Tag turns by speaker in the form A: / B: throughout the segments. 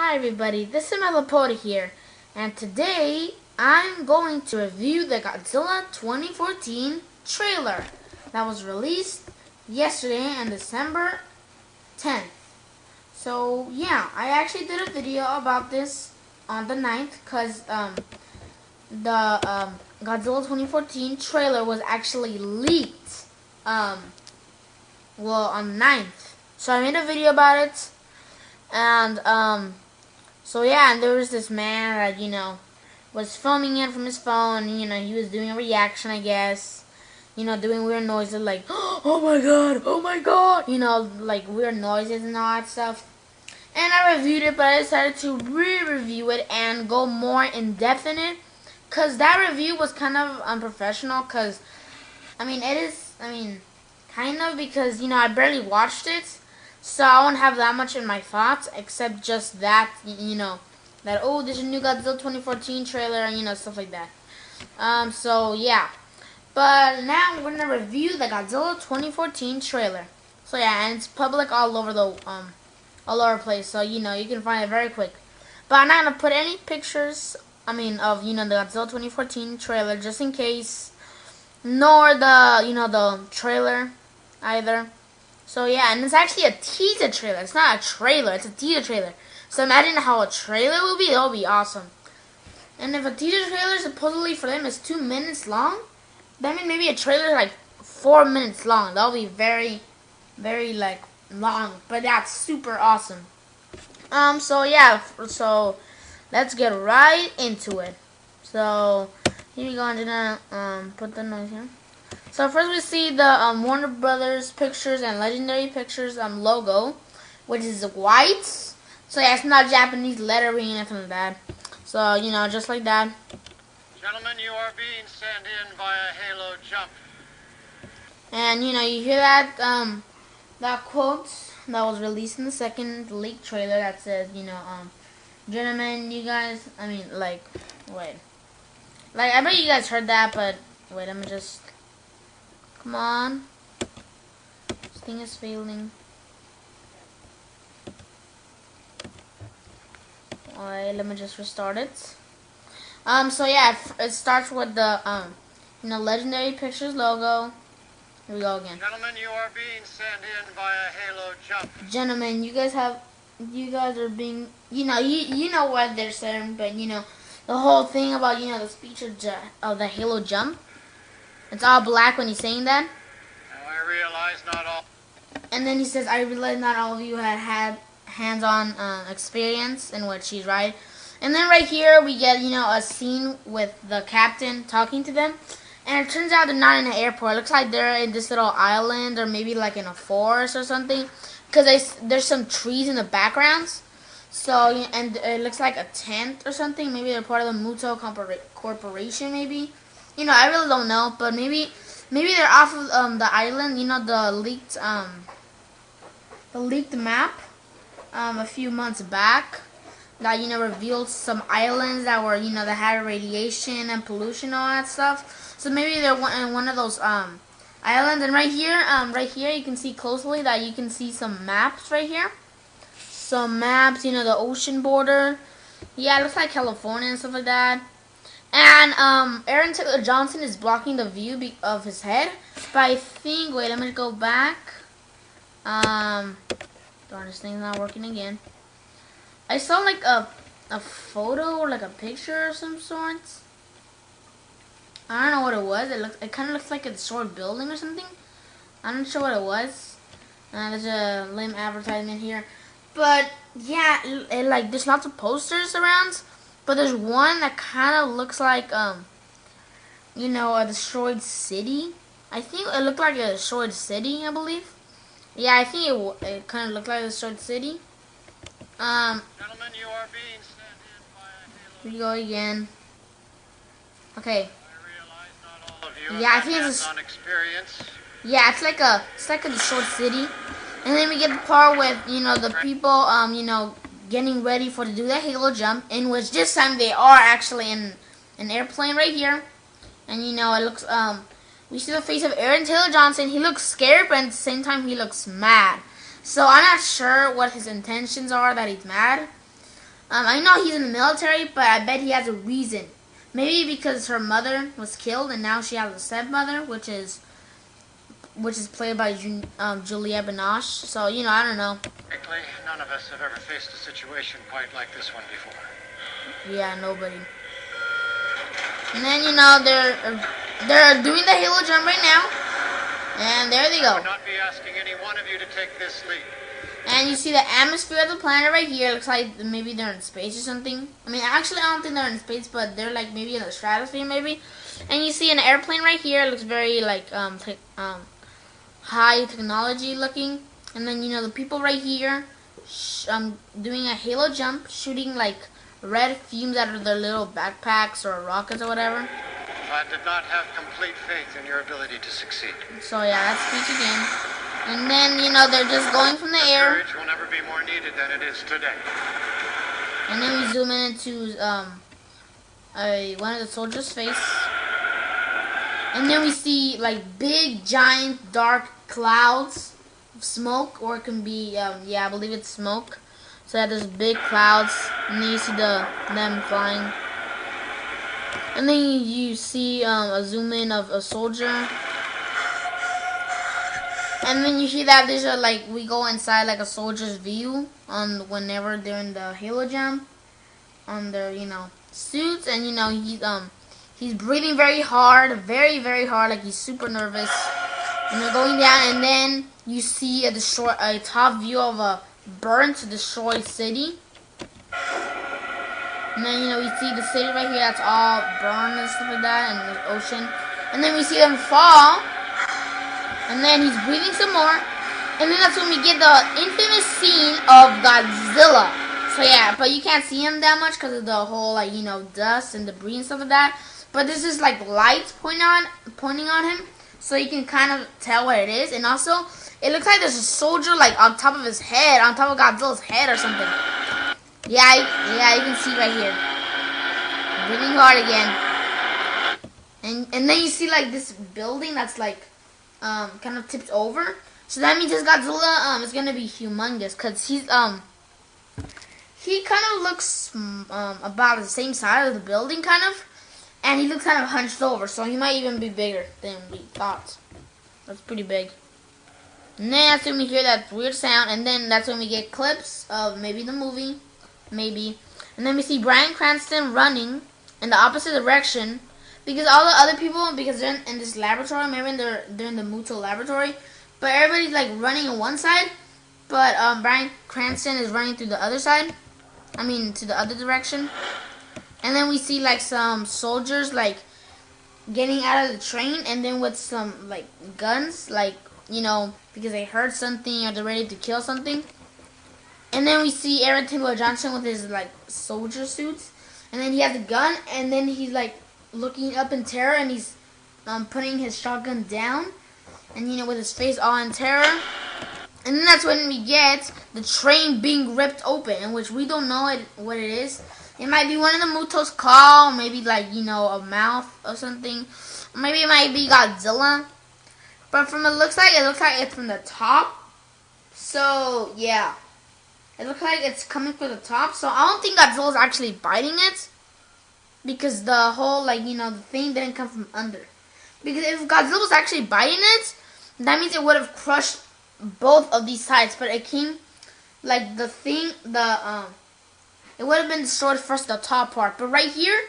A: Hi everybody, this is Methlokaiju here, and today I'm going to review the Godzilla 2014 trailer that was released yesterday on December 10th. So yeah, I actually did a video about this on the 9th because the Godzilla 2014 trailer was actually leaked on the 9th. So I made a video about it, and so yeah, and there was this man that, was filming it from his phone, and, he was doing a reaction, I guess, doing weird noises like, oh my god, like weird noises and all that stuff. And I reviewed it, but I decided to re-review it and go more in depth in it, because that review was kind of unprofessional, because, kind of, because, I barely watched it. So I won't have that much in my thoughts, except just that, that, oh, there's a new Godzilla 2014 trailer, and, stuff like that. So, yeah. But now we're going to review the Godzilla 2014 trailer. So, yeah, and it's public all over the place, so, you can find it very quick. But I'm not going to put any pictures, of, the Godzilla 2014 trailer, just in case, nor the, the trailer either. So yeah, and it's actually a teaser trailer. It's not a trailer, it's a teaser trailer. So imagine how a trailer will be. That'll be awesome. And if a teaser trailer supposedly for them is 2 minutes long, that means maybe a trailer is like 4 minutes long. That'll be very, very like long. But that's super awesome. So yeah, so let's get right into it. So here we go. I'm gonna put the noise here. So first we see the Warner Brothers Pictures and Legendary Pictures logo, which is white. So yeah, it's not Japanese lettering or anything like that. So, just like that.
B: Gentlemen, you are being sent in via Halo Jump.
A: And, you hear that, that quote that was released in the second leak trailer that says, gentlemen, you guys, wait. Like, I bet you guys heard that, but, wait, let me just... Come on. This thing is failing. Alright, let me just restart it. So yeah, it starts with the, Legendary Pictures logo. Here we go again.
B: Gentlemen, you are being sent in via Halo Jump.
A: Gentlemen, you guys are being, you know what they're saying, but, the whole thing about, the speech of the Halo Jump. It's all black when he's saying that.
B: Now I realize not all.
A: And then he says, I realize not all of you had hands-on experience, in which he's right. And then right here we get, a scene with the captain talking to them. And it turns out they're not in an airport. It looks like they're in this little island, or maybe like in a forest or something. Because there's some trees in the backgrounds. So, and it looks like a tent or something. Maybe they're part of the Muto Corporation, maybe. I really don't know, but maybe they're off of the island. The leaked map a few months back that revealed some islands that were that had radiation and pollution and all that stuff. So maybe they're in one of those islands. And right here you can see closely that you can see some maps right here. Some maps, the ocean border. Yeah, it looks like California and stuff like that. And Aaron Taylor Johnson is blocking the view of his head. But I think, wait, let me go back. Darn, this thing's not working again. I saw like a photo or like a picture of some sorts. I don't know what it was. It kind of looks like a short building or something. I'm not sure what it was. There's a lame advertisement here. But yeah, like there's lots of posters around. But there's one that kind of looks like, a destroyed city. I think it looked like a destroyed city, I believe. Yeah, I think it kind of looked like a destroyed city.
B: Gentlemen, you are being sent in via Halo.
A: Here we go again. Okay.
B: I realize not all of you
A: Yeah, I
B: have
A: think it's
B: hands-on experience.
A: Yeah, it's like a destroyed city. And then we get the part with, the people, getting ready to do the Halo jump, in which this time they are actually in an airplane right here. And it looks, we see the face of Aaron Taylor Johnson. He looks scared, but at the same time he looks mad. So I'm not sure what his intentions are that he's mad. I know he's in the military, but I bet he has a reason. Maybe because her mother was killed, and now she has a stepmother, which is played by Juliette Binoche. So I don't know.
B: Frankly, none of us have ever faced a situation quite like this one before.
A: Yeah, nobody. And then they're doing the halo jump right now, and there they
B: I
A: go.
B: would not be asking any one of you to take this leap.
A: And you see the atmosphere of the planet right here. Looks like maybe they're in space or something. I mean, actually, I don't think they're in space, but they're like maybe in the stratosphere, maybe. And you see an airplane right here. It looks very like high technology looking. And then the people right here, doing a halo jump, shooting like red fumes out of their little backpacks or rockets or whatever.
B: I did not have complete faith in your ability to succeed.
A: So yeah, that's speech again. And then they're just going from the air.
B: Courage will never be more needed than it is today.
A: And then we zoom in into one of the soldiers' face. And then we see like big, giant, dark clouds of smoke, or it can be, I believe it's smoke. So yeah, there's big clouds, and then you see them flying. And then you see a zoom in of a soldier. And then you see that there's we go inside like a soldier's view on whenever they're in the halo jump on their suits, and he's breathing very hard, very very hard, like he's super nervous. And they're going down, and then you see a top view of a burnt, destroyed city. And then we see the city right here that's all burned and stuff like that, and the ocean. And then we see them fall. And then he's breathing some more. And then that's when we get the infamous scene of Godzilla. So yeah, but you can't see him that much because of the whole dust and debris and stuff like that. But this is like lights pointing on him, so you can kind of tell what it is. And also, it looks like there's a soldier like on top of his head, on top of Godzilla's head or something. Yeah, you can see right here. Breathing hard again. And then you see like this building that's like kind of tipped over. So that means this Godzilla is gonna be humongous, because he kind of looks about the same size of the building, kind of, and he looks kind of hunched over, so he might even be bigger than we thought. That's pretty big. And then that's when we hear that weird sound, and then that's when we get clips of maybe the movie, maybe, and then we see Bryan Cranston running in the opposite direction. Because all the other people, because they're in this laboratory, maybe they're in the Muto laboratory, but everybody's like running on one side, but Bryan Cranston is running through the other side. I mean, to the other direction. And then we see like some soldiers like getting out of the train, and then with some like guns, like because they heard something or they're ready to kill something. And then we see Aaron Taylor Johnson with his like soldier suits, and then he has a gun, and then he's like looking up in terror, and he's putting his shotgun down, and with his face all in terror. And then that's when we get the train being ripped open, in which we don't know what it is. It might be one of the Muto's claw, maybe like a mouth or something, or maybe it might be Godzilla. But from it looks like it's from the top. So yeah, it looks like it's coming from the top. So I don't think Godzilla's actually biting it, because the whole the thing didn't come from under. Because if Godzilla was actually biting it, that means it would have crushed both of these sides. But it came like it would have been destroyed first the top part. But right here,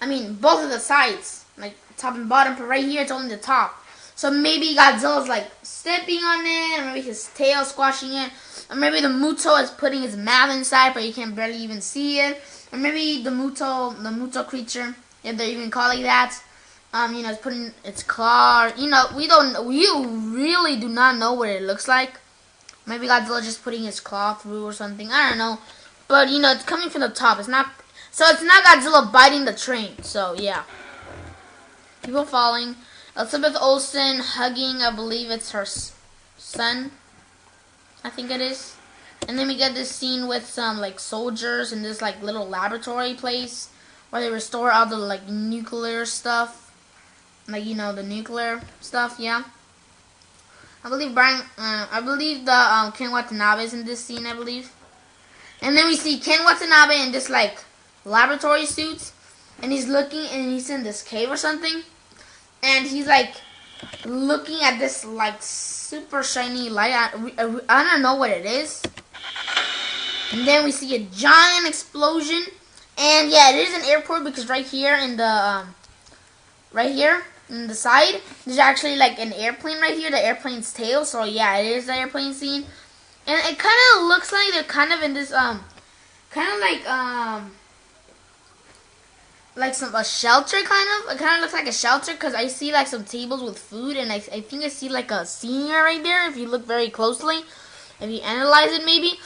A: I mean both of the sides, like top and bottom. But right here, it's only the top. So maybe Godzilla's like stepping on it, or maybe his tail squashing it, or maybe the Muto is putting his mouth inside, but you can barely even see it. Or maybe the Muto creature, if they're even calling that, is putting its claw. We really do not know what it looks like. Maybe Godzilla just putting his claw through or something. I don't know, but it's coming from the top. It's not Godzilla biting the train. So yeah, people falling. Elizabeth Olsen hugging, I believe it's her son. I think it is. And then we get this scene with some like soldiers in this like little laboratory place where they restore all the like nuclear stuff, like the nuclear stuff. Yeah, I believe the Ken Watanabe is in this scene, I believe. And then we see Ken Watanabe in this like laboratory suit, and he's looking, and he's in this cave or something, and he's like looking at this like super shiny light. I don't know what it is. And then we see a giant explosion, and yeah, it is an airport because right here in the side, there's actually like an airplane right here, the airplane's tail. So yeah, it is the airplane scene, and it kind of looks like they're kind of in this kind of like a shelter kind of. It kind of looks like a shelter because I see like some tables with food, and I think I see like a senior right there if you look very closely. If you analyze it, maybe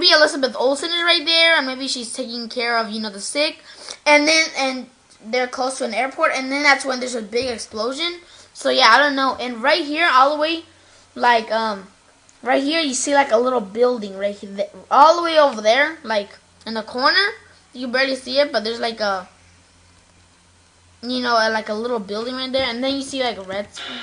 A: Elizabeth Olsen is right there, and maybe she's taking care of the sick, and they're close to an airport, and then that's when there's a big explosion. So yeah, I don't know. And right here, all the way, like right here, you see like a little building right here, all the way over there, like in the corner. You barely see it, but there's like a like a little building right there, and then you see like a red screen.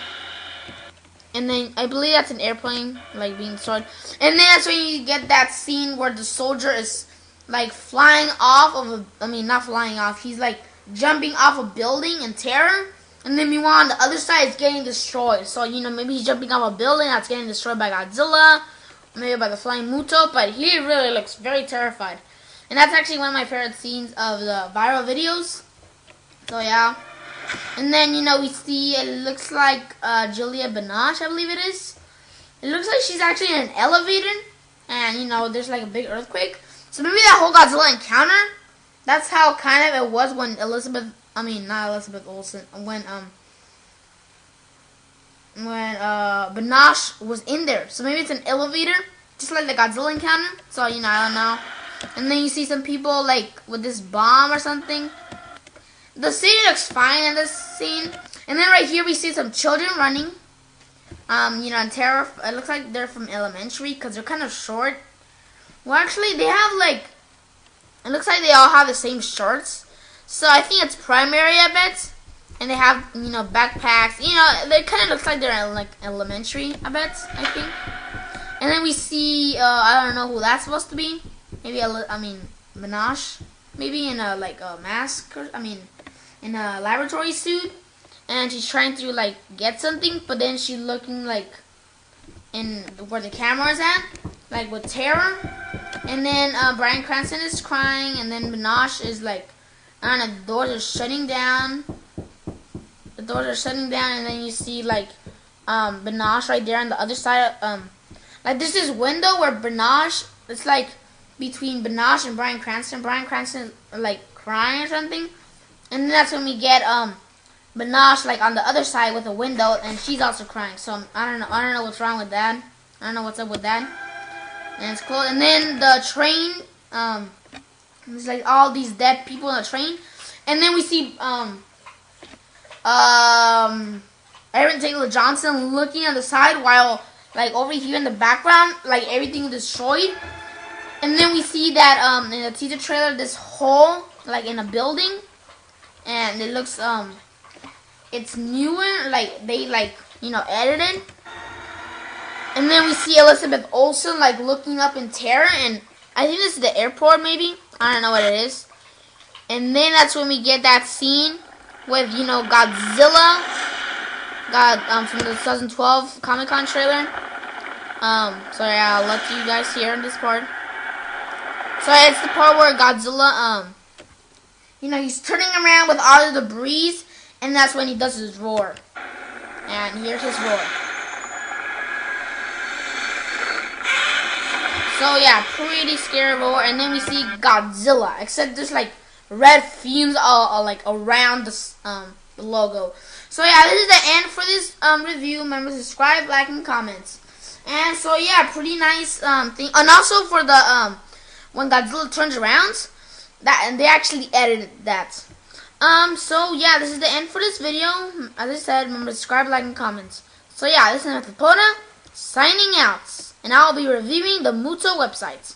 A: And then I believe that's an airplane like being destroyed. And then that's when you get that scene where the soldier is like flying off of not flying off. He's like jumping off a building in terror. And then meanwhile on the other side it's getting destroyed. So maybe he's jumping off a building that's getting destroyed by Godzilla, maybe by the flying Muto. But he really looks very terrified. And that's actually one of my favorite scenes of the viral videos. So yeah. And then, we see, it looks like Julia Binoche, I believe it is. It looks like she's actually in an elevator. And, there's like a big earthquake. So maybe that whole Godzilla encounter, that's how kind of it was when not Elizabeth Olsen, when Binoche was in there. So maybe it's an elevator, just like the Godzilla encounter. So, I don't know. And then you see some people, like, with this bomb or something. The city looks fine in this scene. And then right here we see some children running. In terror. It looks like they're from elementary because they're kind of short. Well, actually, they have like... It looks like they all have the same shirts. So I think it's primary, I bet. And they have, backpacks. They kind of looks like they're like elementary, I bet, I think. And then we see, I don't know who that's supposed to be. Maybe, Binoche. Maybe in a, like, a mask, in a laboratory suit, and she's trying to like get something, but then she's looking like in where the camera is at, like with terror. And then Bryan Cranston is crying, and then Binoche is like, I don't know, the doors are shutting down. The doors are shutting down, and then you see like Binoche right there on the other side. Like there's this window where Binoche, it's like between Binoche and Bryan Cranston. Bryan Cranston like crying or something. And then that's when we get Binoche like on the other side with a window, and she's also crying. So I don't know what's wrong with that. I don't know what's up with that. And it's closed. And then the train, there's like all these dead people on the train. And then we see Aaron Taylor Johnson looking on the side while like over here in the background, like everything is destroyed. And then we see that in the teaser trailer, this hole like in a building. And it looks, it's newer, like, they, like, edited. And then we see Elizabeth Olsen, like, looking up in terror, and I think this is the airport, maybe. I don't know what it is. And then that's when we get that scene with, Godzilla, from the 2012 Comic-Con trailer. So yeah, I'll let you guys hear this part. So it's the part where Godzilla, he's turning around with all the debris, and that's when he does his roar. And here's his roar. So yeah, pretty scary roar. And then we see Godzilla, except there's like red fumes all like around the logo. So yeah, this is the end for this review. Remember to subscribe, like, and comments. And so yeah, pretty nice thing. And also for the when Godzilla turns around. And they actually edited that. So yeah, this is the end for this video. As I said, remember to subscribe, like, and comments. So yeah, this is Methlokaiju signing out, and I'll be reviewing the Muto website.